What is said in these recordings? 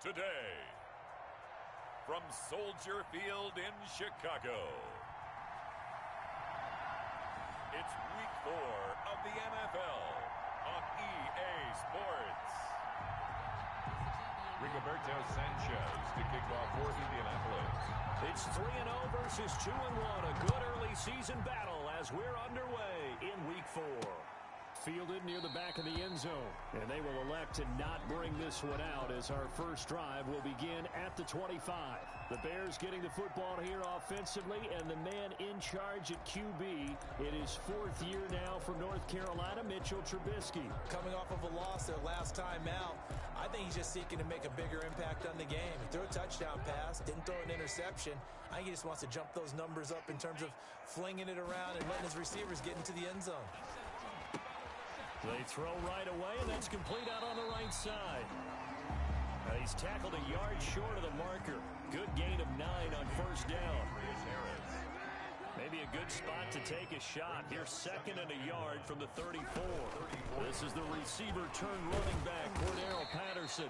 today. From Soldier Field in Chicago, it's Week 4 of the NFL on EA Sports. Rigoberto Sanchez to kick off for Indianapolis. It's 3-0 versus 2-1. A good early season battle as we're underway in Week 4. Fielded near the back of the end zone. And they will elect to not bring this one out as our first drive will begin at the 25. The Bears getting the football here offensively, and the man in charge at QB. It is fourth year now for North Carolina, Mitchell Trubisky. Coming off of a loss their last time out, I think he's just seeking to make a bigger impact on the game. He threw a touchdown pass, didn't throw an interception. I think he just wants to jump those numbers up in terms of flinging it around and letting his receivers get into the end zone. They throw right away, and that's complete out on the right side. He's tackled a yard short of the marker. Good gain of 9 on first down. Maybe a good spot to take a shot. Here's 2nd and a yard from the 34. This is the receiver turned running back, Cordero Patterson.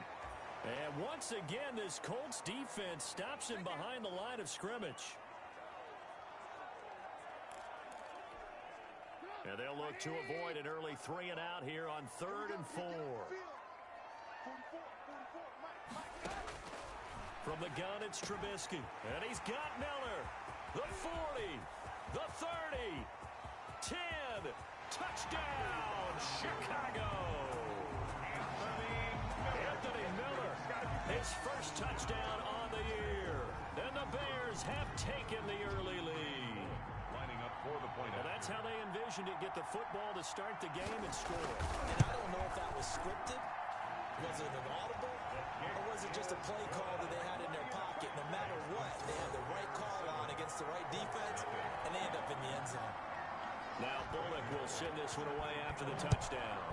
And once again, this Colts defense stops him behind the line of scrimmage. And they'll look to avoid an early 3 and out here on 3rd and 4. From the gun, it's Trubisky. And he's got Miller. The 40. The 30. 10. Touchdown, Chicago. Anthony Miller. His first touchdown on the year. And the Bears have taken the early lead. Lining up for the point. Well, that's how they envisioned it. Get the football to start the game and score. And I don't know if that was scripted. Was it an audible? Or was it just a play call that they had in their pocket? No matter what, they had the right call on against the right defense, and they end up in the end zone. Now Bullock will send this one away after the touchdown.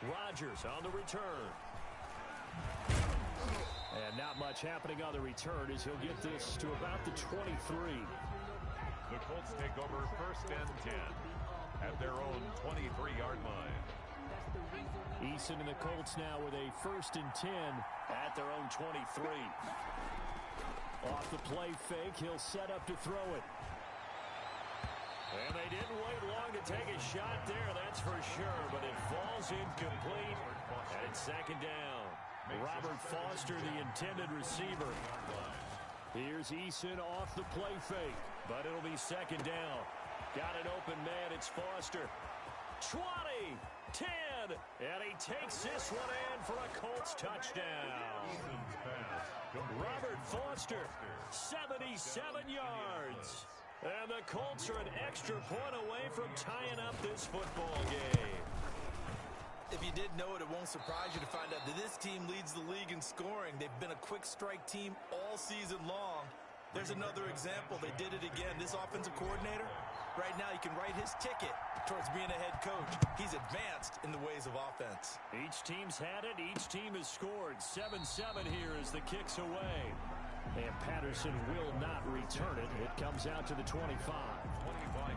Rodgers on the return. And not much happening on the return as he'll get this to about the 23. The Colts take over 1st and 10 at their own 23-yard line. Eason and the Colts now with a 1st and 10 at their own 23. Off the play fake, he'll set up to throw it. And they didn't wait long to take a shot there, that's for sure, but it falls incomplete, and it's 2nd down. Robert Foster, the intended receiver. Here's Eason off the play fake, but it'll be 2nd down. Got an open man, it's Foster. 20, 10, and he takes this one in for a Colts touchdown. Robert Foster, 77 yards. And the Colts are an extra point away from tying up this football game. If you did know it, it won't surprise you to find out that this team leads the league in scoring. They've been a quick strike team all season long. There's another example. They did it again. This offensive coordinator, right now, you can write his ticket towards being a head coach. He's advanced in the ways of offense. Each team's had it. Each team has scored. 7-7 here as the kick's away. And Patterson will not return it. It comes out to the 25.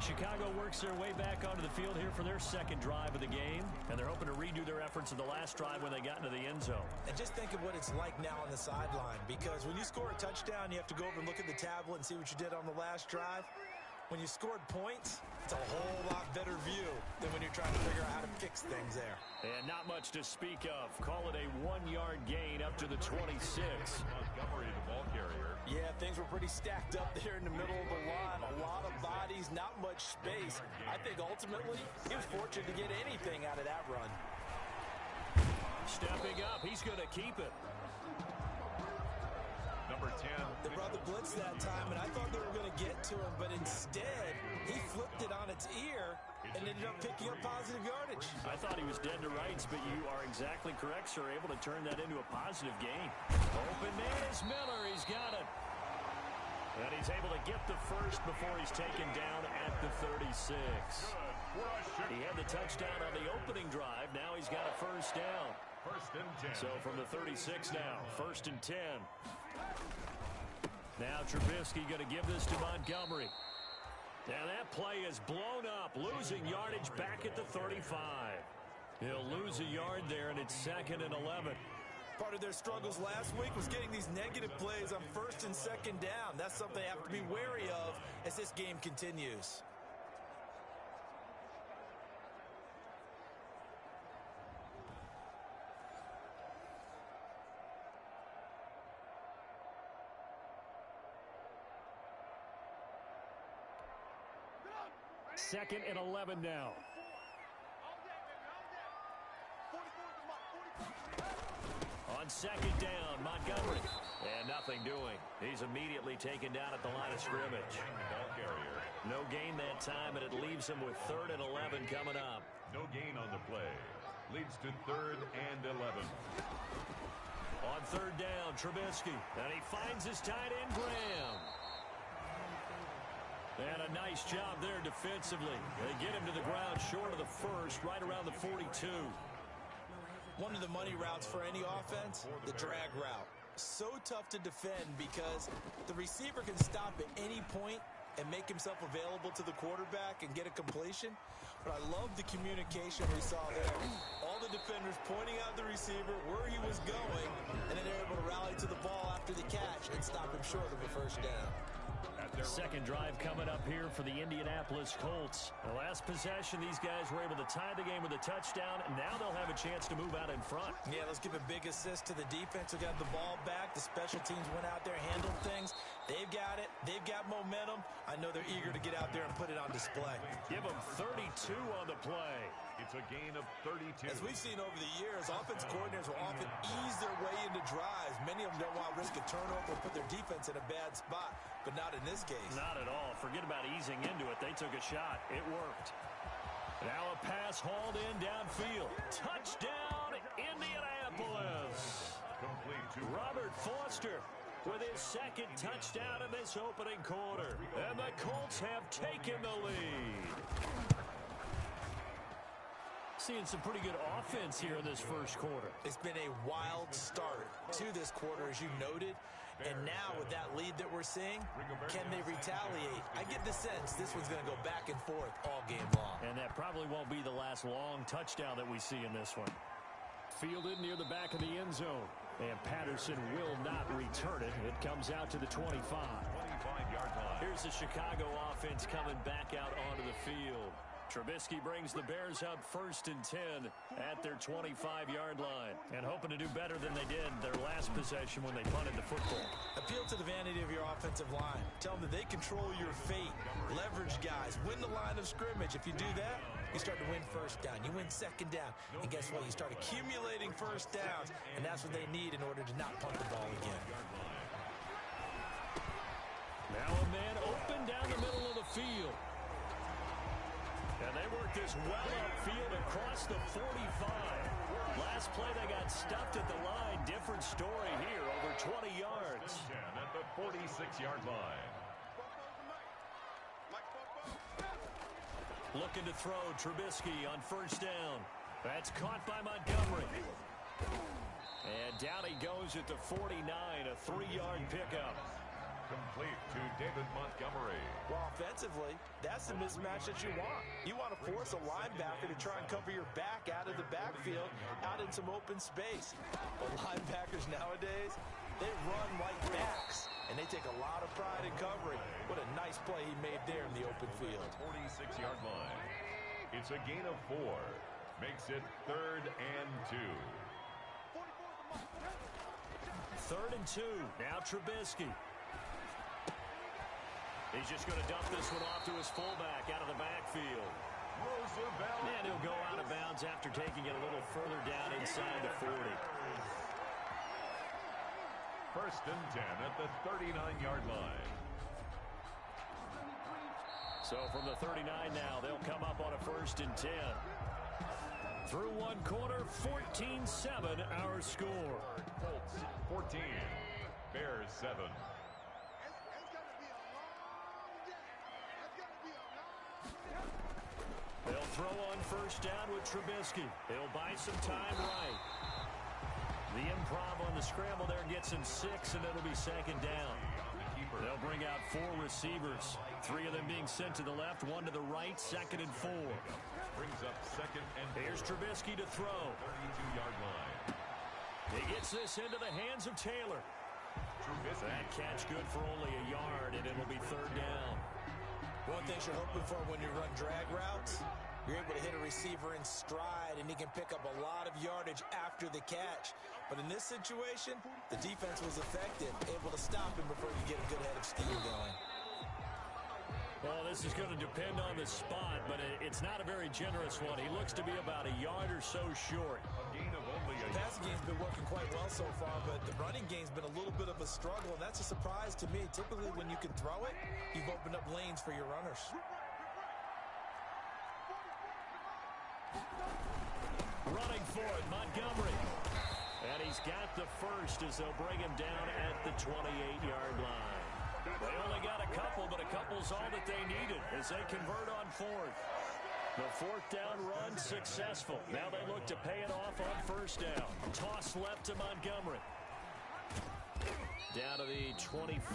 Chicago works their way back onto the field here for their 2nd drive of the game. And they're hoping to redo their efforts in the last drive when they got into the end zone. And just think of what it's like now on the sideline. Because when you score a touchdown, you have to go over and look at the tablet and see what you did on the last drive. When you scored points, it's a whole lot better view than when you're trying to figure out how to fix things there. And not much to speak of. Call it a 1-yard gain up to the 26. Montgomery, the ball carrier. Yeah, things were pretty stacked up there in the middle of the line. A lot of bodies, not much space. I think ultimately he was fortunate to get anything out of that run. Stepping up, he's going to keep it. Number 10. They brought the blitz that time, and I thought they were going to get to him, but instead, he flipped it on its ear and ended up picking up positive yardage. I thought he was dead to rights, but you are exactly correct, sir. Able to turn that into a positive gain. Open man is Miller. He's got it. And he's able to get the first before he's taken down at the 36. He had the touchdown on the opening drive. Now he's got a first down. 1st and 10. So from the 36 now, 1st and 10. Now Trubisky going to give this to Montgomery. Now that play is blown up, losing yardage back at the 35. He'll lose a yard there, and it's 2nd and 11. Part of their struggles last week was getting these negative plays on 1st and 2nd down. That's something they have to be wary of as this game continues. Second and 11 now. On 2nd down, Montgomery. And nothing doing. He's immediately taken down at the line of scrimmage. Ball carrier. No gain that time, and it leaves him with 3rd and 11 coming up. No gain on the play. Leads to 3rd and 11. On 3rd down, Trubisky. And he finds his tight end, Graham. And a nice job there defensively. They get him to the ground short of the 1st, right around the 42. One of the money routes for any offense, the drag route. So tough to defend because the receiver can stop at any point and make himself available to the quarterback and get a completion. But I love the communication we saw there. All the defenders pointing out the receiver, where he was going, and then they're able to rally to the ball after the catch and stop him short of a 1st down. Second drive coming up here for the Indianapolis Colts. The last possession, these guys were able to tie the game with a touchdown, and now they'll have a chance to move out in front. Yeah, let's give a big assist to the defense who got the ball back. The special teams went out there, handled things. They've got it. They've got momentum. I know they're eager to get out there and put it on display. Give them 32 on the play. It's a gain of 32. As we've seen over the years, offense coordinators will often ease their way into drives. Many of them don't want to risk a turnover or put their defense in a bad spot, but not in this case. Not at all. Forget about easing into it. They took a shot. It worked. Now a pass hauled in downfield. Touchdown, Indianapolis. Complete to Robert Foster with his 2nd touchdown in this opening quarter. And the Colts have taken the lead. Seeing some pretty good offense here in this 1st quarter. It's been a wild start to this quarter, as you noted. And now with that lead that we're seeing, can they retaliate? I get the sense this one's going to go back and forth all game long. And that probably won't be the last long touchdown that we see in this one. Fielded near the back of the end zone. And Patterson will not return it. It comes out to the 25. 25-yard line. Here's the Chicago offense coming back out onto the field. Trubisky brings the Bears up 1st and 10 at their 25-yard line. And hoping to do better than they did their last possession when they punted the football. Appeal to the vanity of your offensive line. Tell them that they control your fate. Leverage guys. Win the line of scrimmage. If you do that, you start to win 1st down. You win 2nd down. And guess what? You start accumulating 1st downs. And that's what they need in order to not punt the ball again. Now a man open down the middle of the field. And they work this well upfield across the 45. Last play, they got stuffed at the line. Different story here, over 20 yards. At the 46-yard line. Looking to throw, Trubisky on 1st down. That's caught by Montgomery. And down he goes at the 49, a 3-yard pickup. Complete to David Montgomery. Well, offensively, that's the mismatch that you want. You want to force a linebacker to try and cover your back out of the backfield, out in some open space. But linebackers nowadays, they run like backs, and they take a lot of pride in covering. What a nice play he made there in the open field. 46-yard line. It's a gain of 4. Makes it 3rd and 2. 3rd and 2. Now Trubisky. He's just going to dump this one off to his fullback out of the backfield. And he'll go out of bounds after taking it a little further down inside the 40. 1st and 10 at the 39-yard line. So from the 39 now, they'll come up on a 1st and 10. Through one quarter, 14-7 our score. Colts 14, Bears 7. They'll throw on 1st down with Trubisky. They'll buy some time right. The improv on the scramble there gets him 6, and it'll be 2nd down. They'll bring out 4 receivers. 3 of them being sent to the left, 1 to the right, 2nd and 4. Brings up 2nd and 4. Here's Here's Trubisky to throw. 32-yard line. He gets this into the hands of Taylor. That catch good for only a yard, and it'll be third down. One thing you're hoping for when you run drag routes, you're able to hit a receiver in stride, and he can pick up a lot of yardage after the catch. But in this situation, the defense was effective, able to stop him before you get a good head of steam going. Well, this is going to depend on the spot, but it's not a very generous one. He looks to be about a yard or so short. A gain of only a The passing game's been working quite well so far, but the running game's been a little bit of a struggle, and that's a surprise to me. Typically, when you can throw it, you've opened up lanes for your runners. Running for it, Montgomery. And he's got the first as they'll bring him down at the 28-yard line. They only got a couple, but a couple's all that they needed as they convert on fourth. The fourth down run successful. Now they look to pay it off on first down. Toss left to Montgomery. Down to the 25.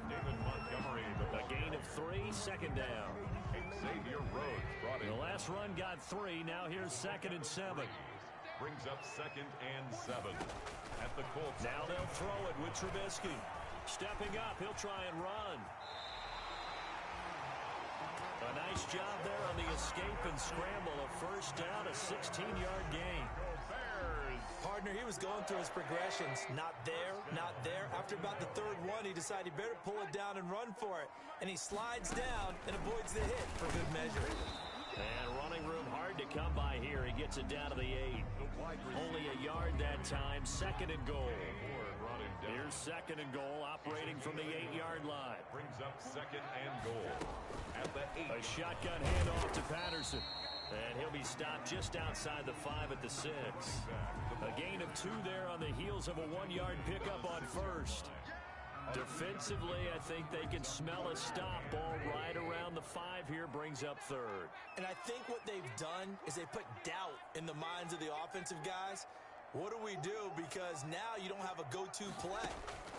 David Montgomery. A gain of 3, second down. Xavier Rhodes brought in. The last run got 3. Now here's 2nd and 7. Brings up 2nd and 7 at the Colts. Now they'll throw it with Trubisky. Stepping up, he'll try and run. A nice job there on the escape and scramble. A first down, a 16-yard gain. Partner, he was going through his progressions. Not there, not there. After about the third one, he decided he better pull it down and run for it. And he slides down and avoids the hit for good measure. And running room hard to come by here. He gets it down to the 8. Only a yard that time. 2nd and goal. Here's 2nd and goal, operating from the 8-yard line. Brings up 2nd and goal at the 8. A shotgun handoff to Patterson. And he'll be stopped just outside the 5 at the 6. A gain of 2 there on the heels of a 1-yard pickup on first. Defensively, I think they can smell a stop. Ball right around the 5 here, brings up 3rd. And I think what they've done is they put doubt in the minds of the offensive guys. What do we do? Because now you don't have a go-to play.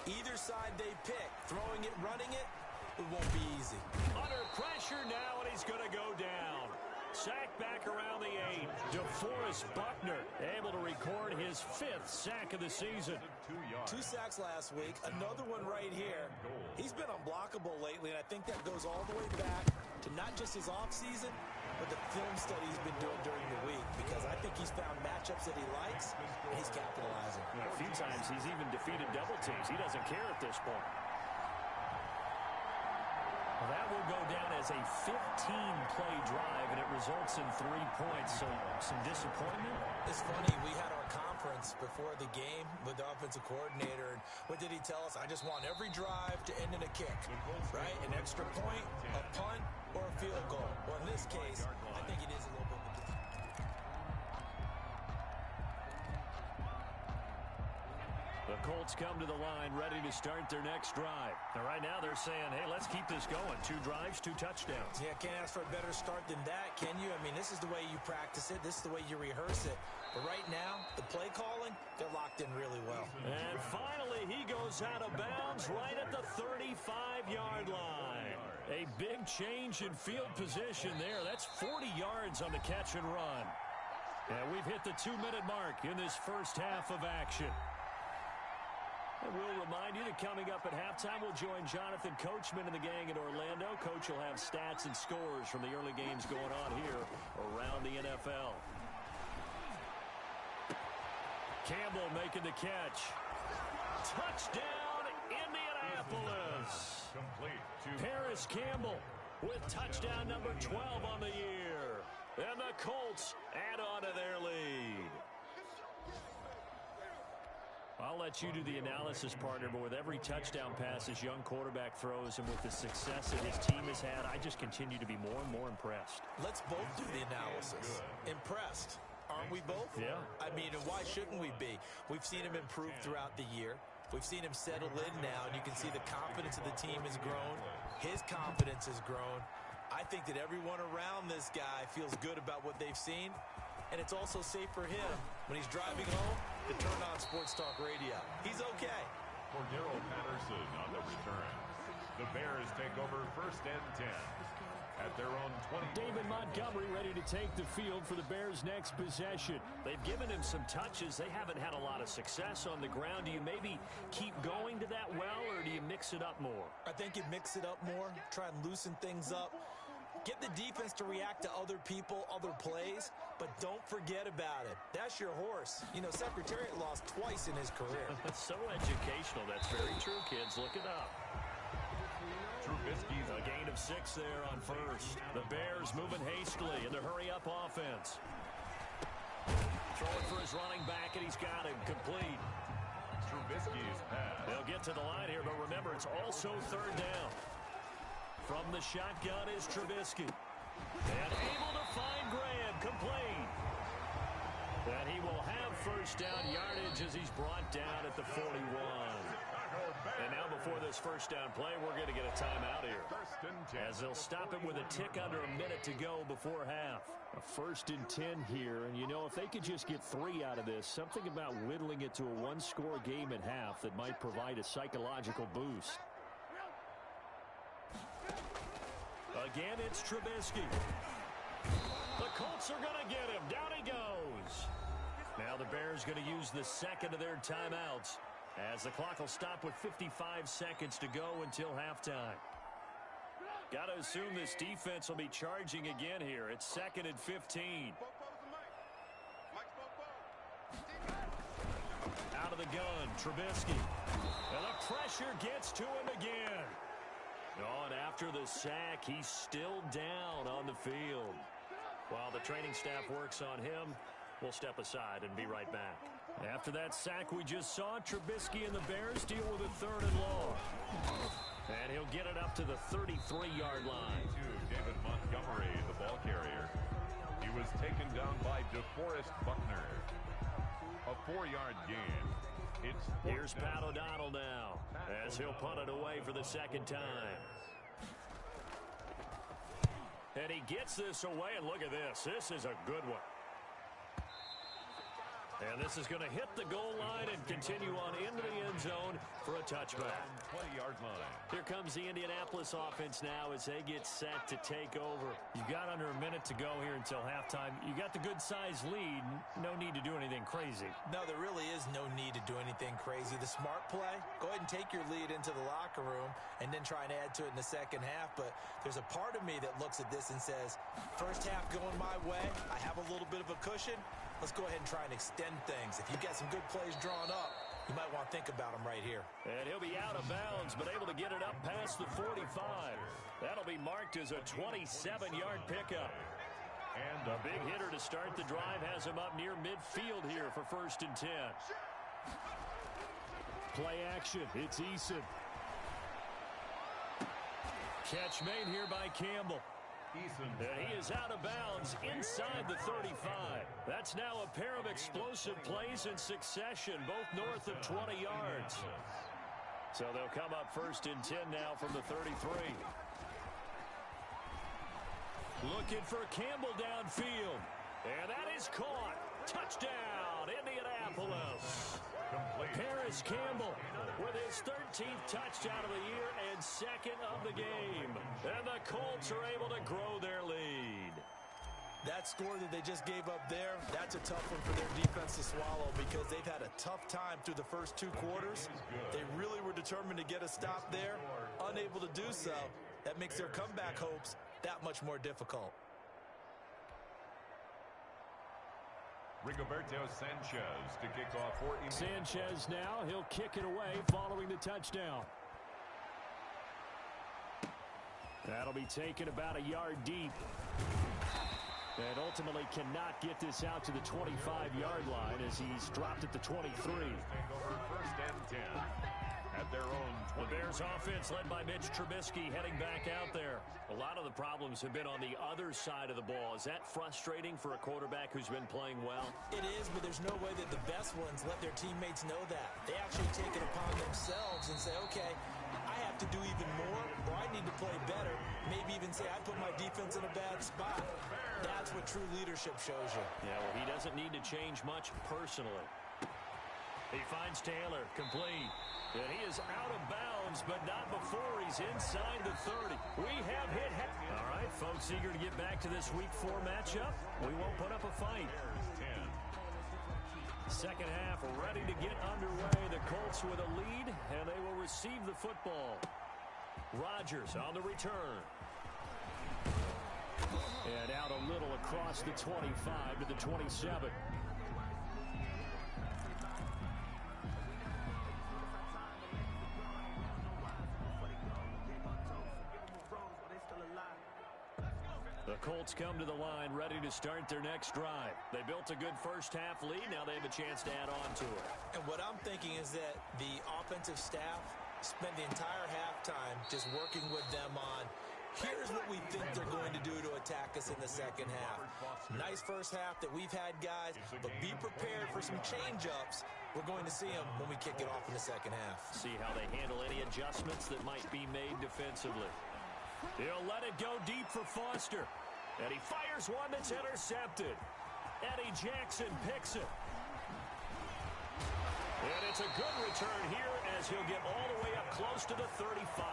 Either side they pick, throwing it, running it, it won't be easy. Under pressure now, and he's going to go down. Sack back around the 8. DeForest Buckner able to record his 5th sack of the season. 2 sacks last week, another one right here. He's been unblockable lately, and I think that goes all the way back to not just his offseason, but the film study he's been doing during the week, because I think he's found matchups that he likes, and he's capitalizing. A few times he's even defeated double teams. He doesn't care at this point. Well, that will go down as a 15-play drive, and it results in 3 points. So some disappointment. It's funny, we had our conference before the game with the offensive coordinator, and what did he tell us? I just want every drive to end in a kick, right? An extra point, a punt, or a field goal. Well, in this case, I think it is a little bit of a difference. The Colts come to the line ready to start their next drive. And right now they're saying, hey, let's keep this going. 2 drives, 2 touchdowns. Yeah, can't ask for a better start than that, can you? I mean, this is the way you practice it. This is the way you rehearse it. But right now, the play calling, they're locked in really well. And finally, he goes out of bounds right at the 35-yard line. A big change in field position there. That's 40 yards on the catch and run. And we've hit the 2-minute mark in this first half of action. And we'll remind you that coming up at halftime, we'll join Jonathan Coachman and the gang in Orlando. Coach will have stats and scores from the early games going on here around the NFL. Campbell making the catch. Touchdown, Indianapolis. Complete to Paris Campbell with touchdown number 12 on the year. And the Colts add on to their lead. I'll let you do the analysis, partner, but with every touchdown pass his young quarterback throws and with the success that his team has had, I just continue to be more and more impressed. Let's both do the analysis. Impressed. Aren't we both? Yeah. I mean, and why shouldn't we be? We've seen him improve throughout the year. We've seen him settle in now, and you can see the confidence of the team has grown. His confidence has grown. I think that everyone around this guy feels good about what they've seen, and it's also safe for him when he's driving home to turn on Sports Talk Radio. He's okay. Cordero Patterson on the return. The Bears take over 1st and 10. at their own 20. David Montgomery ready to take the field for the Bears' next possession. They've given him some touches. They haven't had a lot of success on the ground. Do you maybe keep going to that well, or do you mix it up more? I think you mix it up more, try and loosen things up. Get the defense to react to other people, other plays, but don't forget about it. That's your horse. You know, Secretariat lost twice in his career. That's so educational. That's very true, kids. Look it up. Trubisky's A gain of 6 there on first. The Bears moving hastily in the hurry-up offense. Throwing for his running back, and he's got him complete. Trubisky's pass. They'll get to the line here, but remember, it's also third down. From the shotgun is Trubisky. And able to find Graham, complete. And he will have first down yardage as he's brought down at the 41. And now before this first down play, we're going to get a timeout here, as they'll stop it with a tick under a minute to go before half. A 1st and 10 here, and you know, if they could just get 3 out of this, something about whittling it to a one-score game at half that might provide a psychological boost. Again, it's Trubisky. The Colts are going to get him. Down he goes. Now the Bears going to use the second of their timeouts, as the clock will stop with 55 seconds to go until halftime. Got to assume this defense will be charging again here. It's 2nd and 15. Out of the gun, Trubisky. And the pressure gets to him again. Oh, and after the sack, he's still down on the field. While the training staff works on him, we'll step aside and be right back. After that sack we just saw, Trubisky and the Bears deal with a 3rd and long. And he'll get it up to the 33-yard line. David Montgomery, the ball carrier. He was taken down by DeForest Buckner. A 4-yard gain. Here's Pat O'Donnell now, as he'll punt it away for the 2nd time. And he gets this away, and look at this. This is a good one. And this is going to hit the goal line and continue on into the end zone for a touchback. 20-yard line. Here comes the Indianapolis offense now as they get set to take over. You've got under a minute to go here until halftime. You got the good-sized lead. No need to do anything crazy. No, there really is no need to do anything crazy. The smart play, go ahead and take your lead into the locker room and then try and add to it in the second half. But there's a part of me that looks at this and says, first half going my way, I have a little bit of a cushion. Let's go ahead and try and extend things. If you've got some good plays drawn up, you might want to think about them right here. And he'll be out of bounds, but able to get it up past the 45. That'll be marked as a 27-yard pickup. And a big hitter to start the drive has him up near midfield here for 1st and 10. Play action. It's Eason. Catch made here by Campbell. And he is out of bounds inside the 35. That's now a pair of explosive plays in succession, both north of 20 yards. So they'll come up 1st and 10 now from the 33. Looking for Campbell downfield. And that is caught. Touchdown, Indianapolis. Paris Campbell with his 13th touchdown of the year and 2nd of the game. And the Colts are able to grow their lead. That score that they just gave up there, that's a tough one for their defense to swallow because they've had a tough time through the first 2 quarters. They really were determined to get a stop there, unable to do so. That makes their comeback hopes that much more difficult. Rigoberto Sanchez to kick off for Sanchez now, he'll kick it away following the touchdown. That'll be taken about a yard deep. And ultimately cannot get this out to the 25-yard line as he's dropped at the 23. 1st and 10 at their own 20. The Bears offense led by Mitch Trubisky heading back out there. A lot of the problems have been on the other side of the ball. Is that frustrating for a quarterback who's been playing well? It is, but there's no way that the best ones let their teammates know that. They actually take it upon themselves and say, okay, I have to do even more, or I need to play better. Maybe even say I put my defense in a bad spot. That's what true leadership shows you. Yeah, well, he doesn't need to change much personally. He finds Taylor, complete. And he is out of bounds, but not before he's inside the 30. We have hit. All right, folks, eager to get back to this Week 4 matchup. We won't put up a fight. Second half ready to get underway. The Colts with a lead, and they will receive the football. Rodgers on the return. And out a little across the 25 to the 27. The Colts come to the line ready to start their next drive. They built a good first half lead. Now they have a chance to add on to it. And what I'm thinking is that the offensive staff spent the entire halftime just working with them on, here's what we think they're going to do to attack us in the second half. Nice first half that we've had, guys, but be prepared for some change-ups. We're going to see them when we kick it off in the second half. See how they handle any adjustments that might be made defensively. He'll let it go deep for Foster. And he fires one that's intercepted. Eddie Jackson picks it. And it's a good return here as he'll get all the way up close to the 35.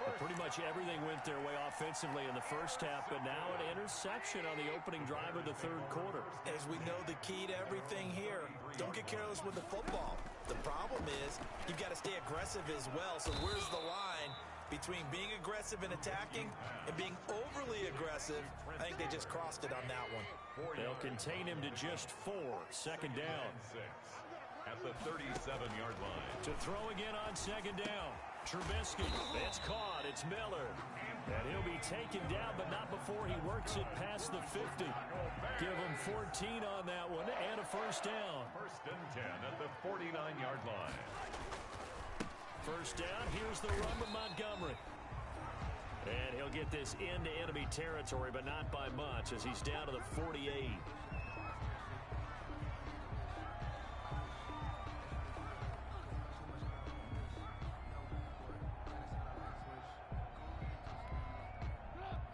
But pretty much everything went their way offensively in the first half, but now an interception on the opening drive of the third quarter. As we know, the key to everything here, don't get careless with the football. The problem is you've got to stay aggressive as well. So where's the line between being aggressive and attacking and being overly aggressive? I think they just crossed it on that one. They'll contain him to just 4. Second down. At the 37-yard line. To throw again on second down. Trubisky. It's caught. It's Miller. And he'll be taken down, but not before he works it past the 50. Give him 14 on that one and a first down. First and 10 at the 49-yard line. First down, here's the run to Montgomery. And he'll get this into enemy territory, but not by much as he's down to the 48.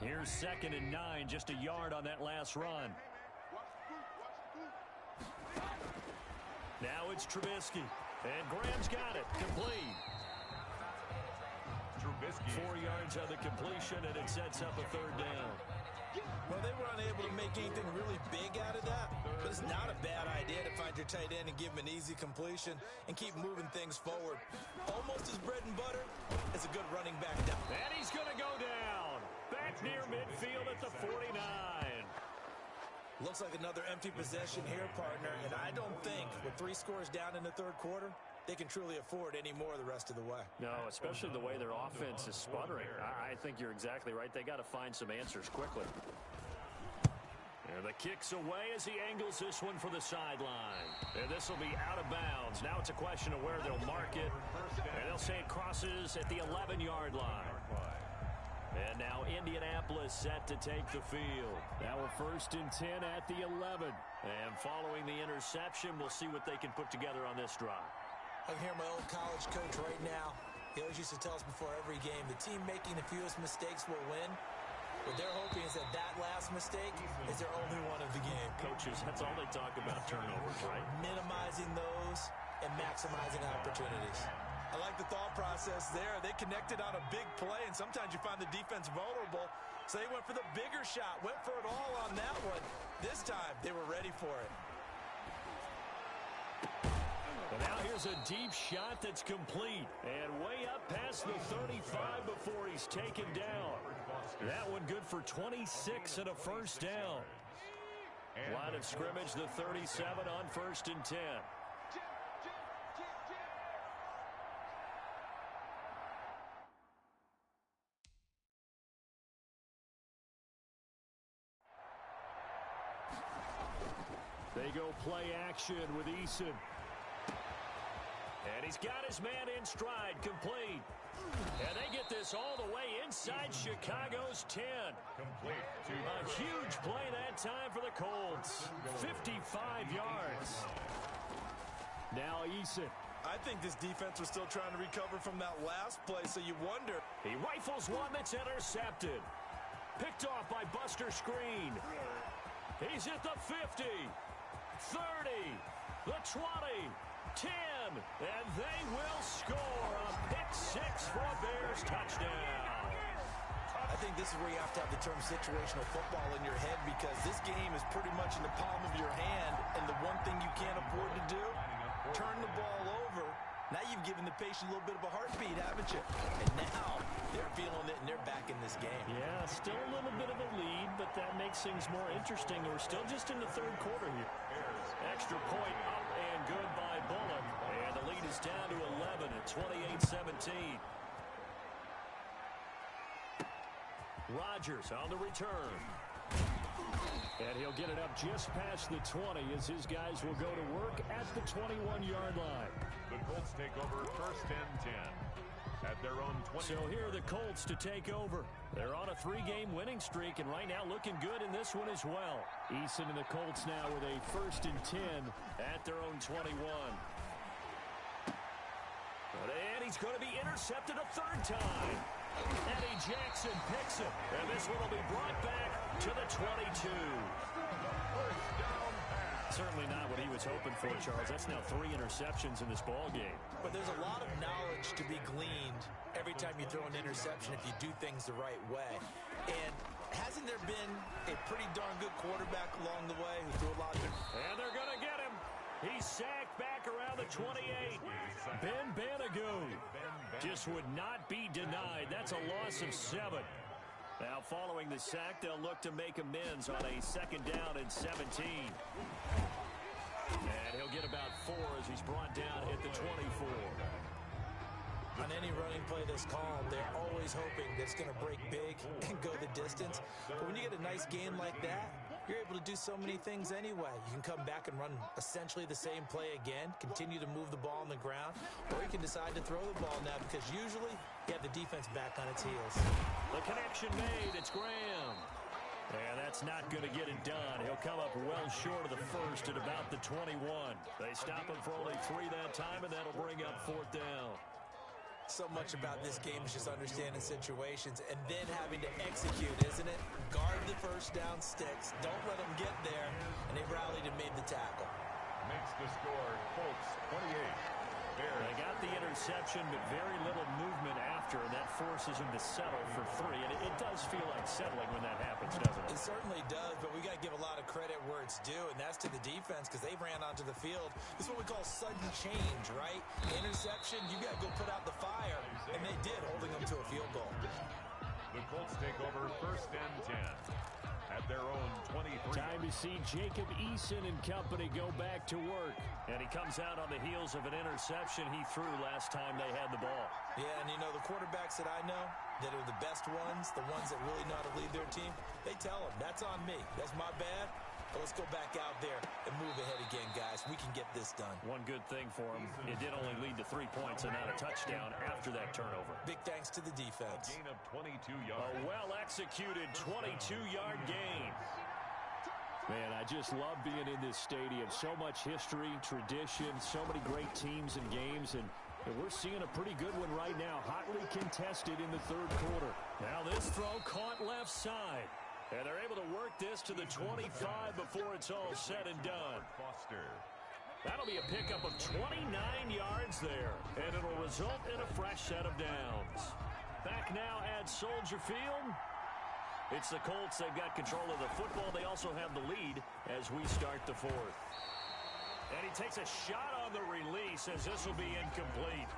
Here's 2nd and 9, just a yard on that last run. Now it's Trubisky. And Graham's got it. Complete. Trubisky. 4 yards on the completion, and it sets up a third down. Well, they were unable to make anything really big out of that, but it's not a bad idea to find your tight end and give him an easy completion and keep moving things forward. Almost as bread and butter as a good running back down. And he's going to go down. Back near midfield at the 49. Looks like another empty possession here, partner, and I don't think with 3 scores down in the third quarter, they can truly afford any more the rest of the way. No, especially the way their offense is sputtering. I think you're exactly right. They got to find some answers quickly. And the kick's away as he angles this one for the sideline. And this will be out of bounds. Now it's a question of where they'll mark it. And they'll say it crosses at the 11-yard line. And now Indianapolis set to take the field. Now a 1st and 10 at the 11. And following the interception, we'll see what they can put together on this drive. I can hear my old college coach right now. He always used to tell us before every game, the team making the fewest mistakes will win. What they're hoping is that that last mistake is their only one of the game. Coaches, that's all they talk about, turnovers, right? Minimizing those and maximizing opportunities. I like the thought process there. They connected on a big play, and sometimes you find the defense vulnerable. So they went for the bigger shot, went for it all on that one. This time, they were ready for it. And now here's a deep shot that's complete. And way up past the 35 before he's taken down. That one good for 26 and a first down. Line of scrimmage, the 37 on 1st and 10. They go play action with Eason. And he's got his man in stride, complete. And they get this all the way inside Chicago's 10. Complete to a huge play that time for the Colts. 55 yards. Now Eason. I think this defense was still trying to recover from that last play, so you wonder. He rifles one that's intercepted. Picked off by Buster Screen. He's at the 50. 30. the 20, 10, and they will score a pick-6 for a Bears touchdown. I think this is where you have to have the term situational football in your head, because this game is pretty much in the palm of your hand, and the one thing you can't afford to do, turn the ball over. Now you've given the patient a little bit of a heartbeat, haven't you? And now they're feeling it, and they're back in this game. Yeah, still a little bit of a lead, but that makes things more interesting. We're still just in the third quarter here. Extra point up and good by Bullock. And the lead is down to 11 at 28-17. Rodgers on the return. And he'll get it up just past the 20 as his guys will go to work at the 21-yard line. The Colts take over first and 10 at their own 20. So here are the Colts to take over. They're on a 3-game winning streak, and right now looking good in this one as well. Eason and the Colts now with a first and 10 at their own 21. And he's going to be intercepted a third time. Eddie Jackson picks it, and this one will be brought back to the 22. Certainly not what he was hoping for, Charles. That's now 3 interceptions in this ball game. But there's a lot of knowledge to be gleaned every time you throw an interception if you do things the right way. And hasn't there been a pretty darn good quarterback along the way who threw a lot of good... And they're going to get him. He's sacked back around the 28. Ben Banogu just would not be denied. That's a loss of 7. Now, following the sack, they'll look to make amends on a second down and 17. And he'll get about 4 as he's brought down at the 24. On any running play that's called, they're always hoping that it's going to break big and go the distance. But when you get a nice game like that, you're able to do so many things anyway. You can come back and run essentially the same play again, continue to move the ball on the ground, or you can decide to throw the ball now, because usually you have the defense back on its heels. The connection made. It's Graham. And that's not going to get it done. He'll come up well short of the first at about the 21. They stop him for only 3 that time, and that'll bring up 4th down. So much about this game is just understanding situations and then having to execute, isn't it? Guard the first down sticks. Don't let them get there. And they rallied and made the tackle. Makes the score Colts 28. Bears. They got the interception, but very little movement after, and that forces him to settle for 3. And it does feel like settling when that happens, doesn't it? It certainly does, but we got to give a lot of credit where it's due, and that's to the defense, because they ran onto the field. This is what we call sudden change, right? Interception, you got to go put out the fire, and they did, holding them to a field goal. The Colts take over first and 10 at their own 23. Time to see Jacob Eason and company go back to work. And he comes out on the heels of an interception he threw last time they had the ball. Yeah, and you know, the quarterbacks that I know that are the best ones, the ones that really know how to lead their team, they tell them, that's on me. That's my bad. But let's go back out there and move ahead again, guys. We can get this done. One good thing for him, it did only lead to 3 points and not a touchdown after that turnover. Big thanks to the defense. A gain of 22 yards. A well-executed 22-yard gain. Man, I just love being in this stadium. So much history, tradition, so many great teams and games, and we're seeing a pretty good one right now. Hotly contested in the third quarter. Now this throw caught left side. And they're able to work this to the 25 before it's all said and done. Foster. That'll be a pickup of 29 yards there, and it'll result in a fresh set of downs. Back now at Soldier Field. It's the Colts. They've got control of the football. They also have the lead as we start the 4th. And he takes a shot on the release as this will be incomplete.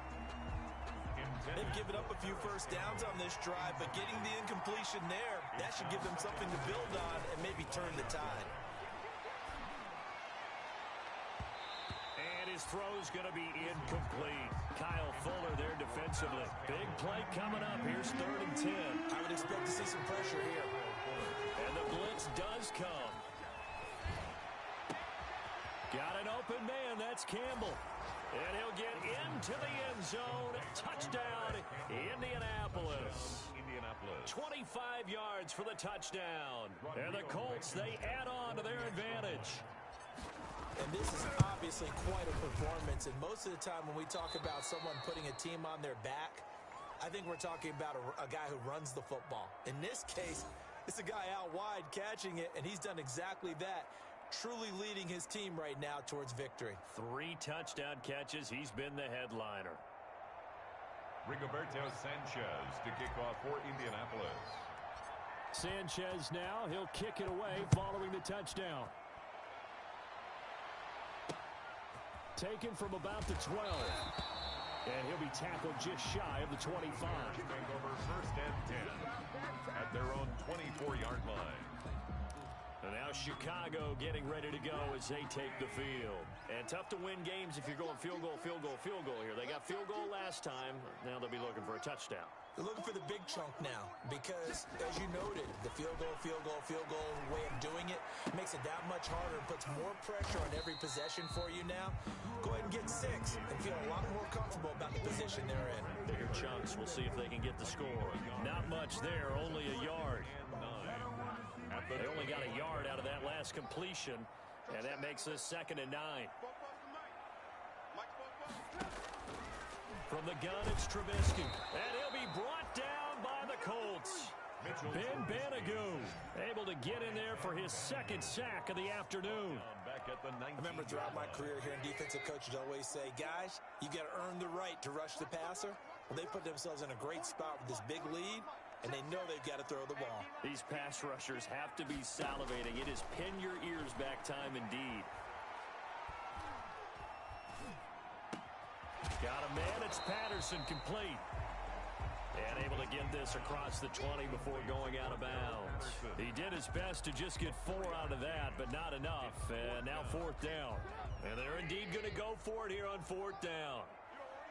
They've given up a few first downs on this drive, but getting the incompletion there, that should give them something to build on and maybe turn the tide. And his throw's going to be incomplete. Kyle Fuller there defensively. Big play coming up. Here's 3rd and 10. I would expect to see some pressure here. And the blitz does come. Got an open man. That's Campbell. And he'll get into the end zone. Touchdown, Indianapolis. 25 yards for the touchdown. And the Colts, they add on to their advantage. And this is obviously quite a performance. And most of the time when we talk about someone putting a team on their back, I think we're talking about a guy who runs the football. In this case, it's a guy out wide catching it, and he's done exactly that. truly leading his team right now towards victory. 3 touchdown catches. He's been the headliner. Rigoberto Sanchez to kick off for Indianapolis. Sanchez now. He'll kick it away following the touchdown. Taken from about the 12. And he'll be tackled just shy of the 25. Over first and 10 at their own 24-yard line. And now Chicago getting ready to go as they take the field. And tough to win games if you're going field goal, field goal, field goal here. They got field goal last time. Now they'll be looking for a touchdown. They're looking for the big chunk now because, as you noted, the field goal way of doing it makes it that much harder and puts more pressure on every possession for you now. Go ahead and get 6 and feel a lot more comfortable about the position they're in. Bigger chunks. We'll see if they can get the score. Not much there, only a yard. They only got a yard out of that last completion, and that makes this 2nd and 9. From the gun, it's Trubisky. And he'll be brought down by the Colts. Ben Banagoo able to get in there for his 2nd sack of the afternoon. I remember throughout my career here in defensive coaches always say, guys, you got to earn the right to rush the passer. Well, they put themselves in a great spot with this big lead, and they know they've got to throw the ball. These pass rushers have to be salivating. It is pin your ears back time indeed. Got a man. It's Patterson complete. And able to get this across the 20 before going out of bounds. He did his best to just get 4 out of that, but not enough. And now 4th down. And they're indeed going to go for it here on 4th down.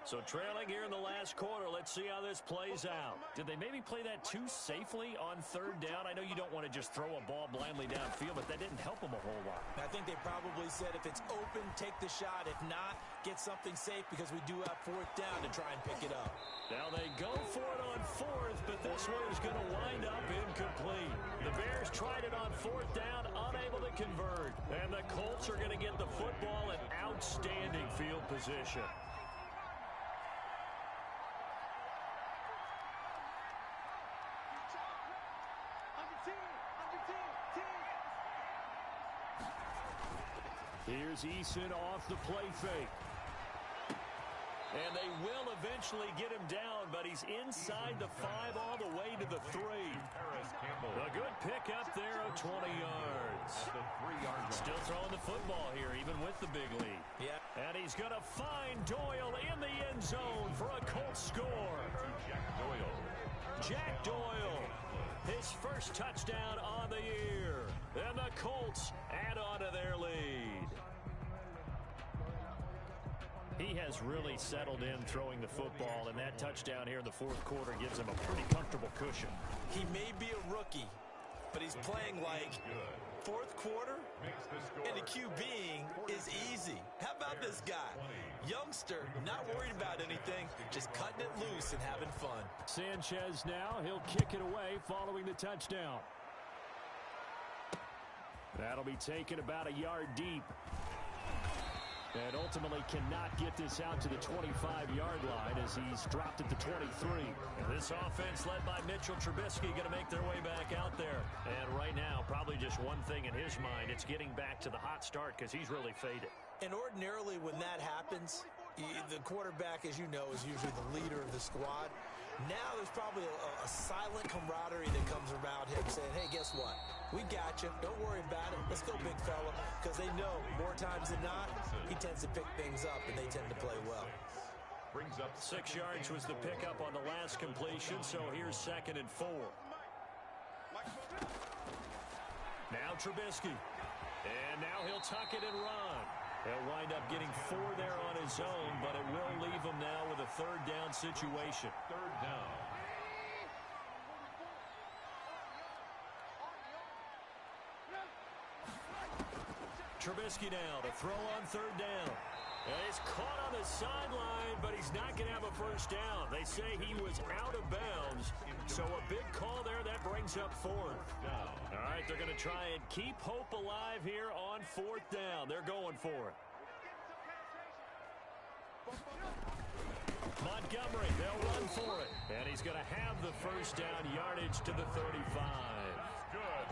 So trailing here in the last quarter, let's see how this plays out. Did they maybe play that too safely on 3rd down? I know you don't want to just throw a ball blindly downfield, but that didn't help them a whole lot. I think they probably said if it's open, take the shot. If not, get something safe because we do have 4th down to try and pick it up. Now they go for it on 4th, but this one is going to wind up incomplete. The Bears tried it on 4th down, unable to convert. And the Colts are going to get the football in outstanding field position. Here's Eason off the play fake. And they will eventually get him down, but he's inside the 5 all the way to the 3. A good pickup there of 20 yards. Still throwing the football here, even with the big lead. Yeah. And he's going to find Doyle in the end zone for a Colts score. Jack Doyle, his first touchdown on the year. And the Colts add on to their lead. He has really settled in throwing the football, and that touchdown here in the 4th quarter gives him a pretty comfortable cushion. He may be a rookie, but he's playing like 4th quarter, and the QBing is easy. How about this guy? Youngster, not worried about anything, just cutting it loose and having fun. Sanchez now, he'll kick it away following the touchdown. That'll be taken about a yard deep. And ultimately cannot get this out to the 25-yard line as he's dropped at the 23. And this offense led by Mitchell Trubisky going to make their way back out there. And right now, probably just one thing in his mind, it's getting back to the hot start because he's really faded. And ordinarily when that happens, the quarterback, as you know, is usually the leader of the squad. Now there's probably a silent camaraderie that comes around him saying, hey, guess what? We got you. Don't worry about it. Let's go, big fella. Because they know more times than not, he tends to pick things up, and they tend to play well. Brings up 6 yards was the pickup on the last completion, so here's 2nd and 4. Now Trubisky. And now he'll tuck it and run. He'll wind up getting 4 there on his own, but it will leave him now with a 3rd down situation. 3rd down. Trubisky now to throw on 3rd down. And he's caught on the sideline, but he's not going to have a first down. They say he was out of bounds, so a big call there. That brings up 4th. All right, they're going to try and keep hope alive here on 4th down. They're going for it. Montgomery, they'll run for it. And he's going to have the first down, yardage to the 35. Good.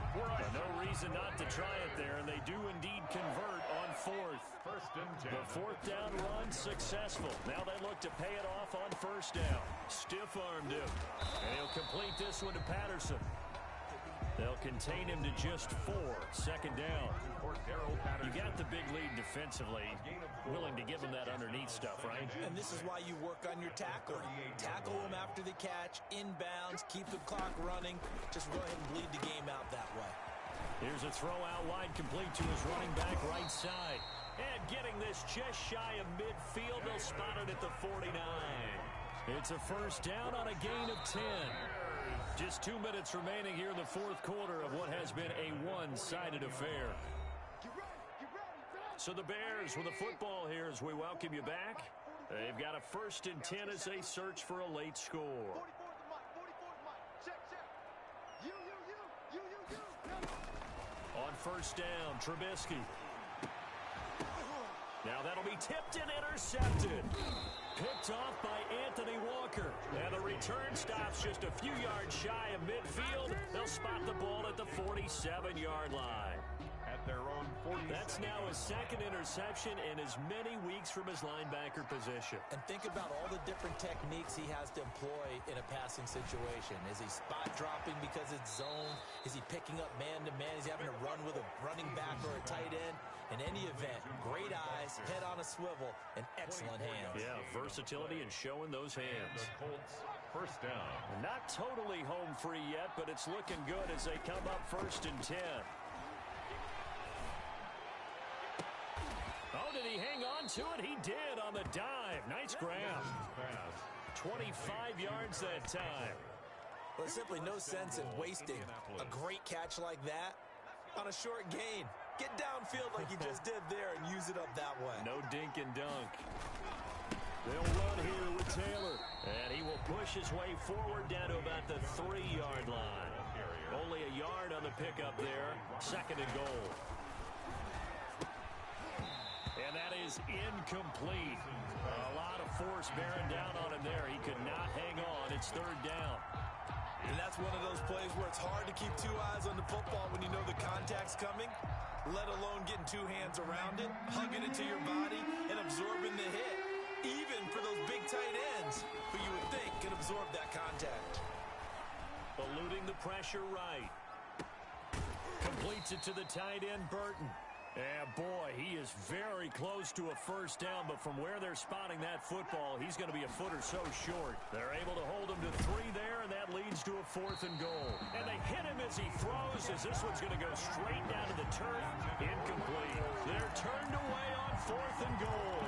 No reason not to try it there, and they do indeed convert on fourth. First and 10. The fourth down run successful. Now they look to pay it off on first down. Stiff-armed him. And he'll complete this one to Patterson. They'll contain him to just 4. Second down. You got the big lead defensively. Willing to give him that underneath stuff, right? And this is why you work on your tackling. Tackle them after the catch, inbounds, keep the clock running. Just go ahead and bleed the game out that way. Here's a throw out wide, complete to his running back right side. And getting this just shy of midfield, they'll spot it at the 49. It's a first down on a gain of 10. Just 2 minutes remaining here in the fourth quarter of what has been a one-sided affair. So the Bears with the football here as we welcome you back. They've got a first and 10 as they search for a late score. On first down, Trubisky. Now that'll be tipped and intercepted. Picked off by Anthony Walker. And the return stops just a few yards shy of midfield. They'll spot the ball at the 47-yard line. At their own 47. That's now his second interception in as many weeks from his linebacker position. And think about all the different techniques he has to employ in a passing situation. Is he spot dropping because it's zone? Is he picking up man-to-man? Is he having to run with a running back or a tight end? In any event, great eyes, head on a swivel, and excellent hands. Yeah, versatility and showing those hands. The Colts, first down. Not totally home free yet, but it's looking good as they come up first and 10. Oh, did he hang on to it? He did on the dive. Nice grab. 25 yards that time. Well, there's simply no sense in wasting a great catch like that on a short gain. Get downfield like you just did there and use it up that way. No dink and dunk. They'll run here with Taylor. And he will push his way forward down to about the 3-yard line. Only a yard on the pickup there. Second and goal. And that is incomplete. A lot of force bearing down on him there. He could not hang on. It's third down. And that's one of those plays where it's hard to keep 2 eyes on the football when you know the contact's coming, let alone getting 2 hands around it, hugging it to your body, and absorbing the hit, even for those big tight ends who you would think can absorb that contact. Eluding the pressure right. Completes it to the tight end, Burton. Yeah, boy, he is very close to a first down, but from where they're spotting that football, he's going to be a foot or so short. They're able to hold him to 3 there, and that leads to a 4th and goal. And they hit him as he throws, as this one's going to go straight down to the turf. Incomplete. They're turned away on 4th and goal.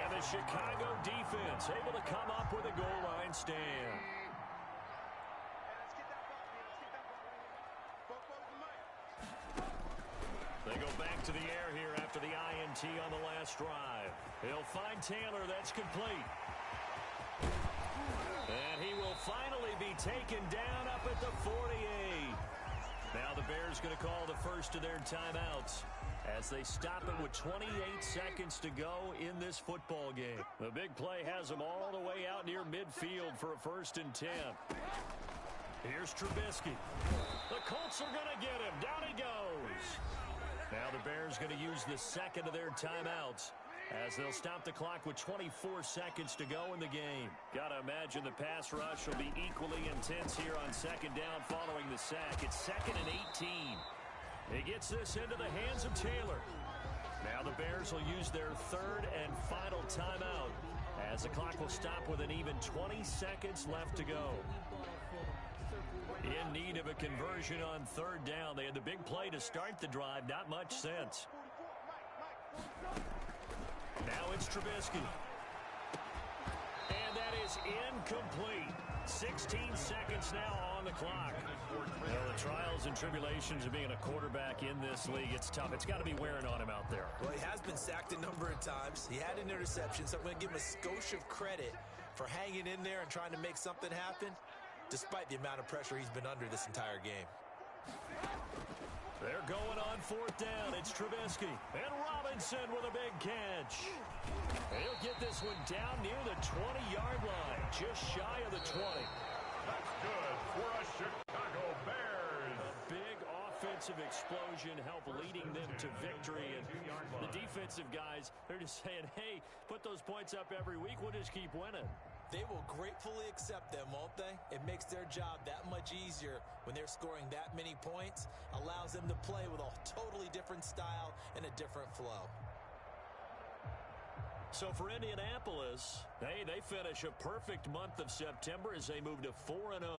And the Chicago defense able to come up with a goal line stand. They go back to the air here after the INT on the last drive. He'll find Taylor. That's complete. And he will finally be taken down up at the 48. Now the Bears going to call the first of their timeouts as they stop it with 28 seconds to go in this football game. The big play has them all the way out near midfield for a first and 10. Here's Trubisky. The Colts are going to get him. Down he goes. Now the Bears going to use the second of their timeouts as they'll stop the clock with 24 seconds to go in the game. Got to imagine the pass rush will be equally intense here on second down following the sack. It's 2nd and 18. He gets this into the hands of Taylor. Now the Bears will use their third and final timeout as the clock will stop with an even 20 seconds left to go. In need of a conversion on third down. They had the big play to start the drive. Not much sense. Now it's Trubisky. And that is incomplete. 16 seconds now on the clock. Well, the trials and tribulations of being a quarterback in this league, it's tough. It's got to be wearing on him out there. Well, he has been sacked a number of times. He had an interception, so I'm going to give him a skosh of credit for hanging in there and trying to make something happen, despite the amount of pressure he's been under this entire game. They're going on fourth down. It's Trubisky. And Robinson with a big catch. He'll get this one down near the 20-yard line, just shy of the 20. That's good for a Chicago Bears. A big offensive explosion helped leading them to victory. And the defensive guys, they're just saying, hey, put those points up every week. We'll just keep winning. They will gratefully accept them, won't they? It makes their job that much easier when they're scoring that many points. Allows them to play with a totally different style and a different flow. So for Indianapolis, hey, they finish a perfect month of September as they move to 4-0.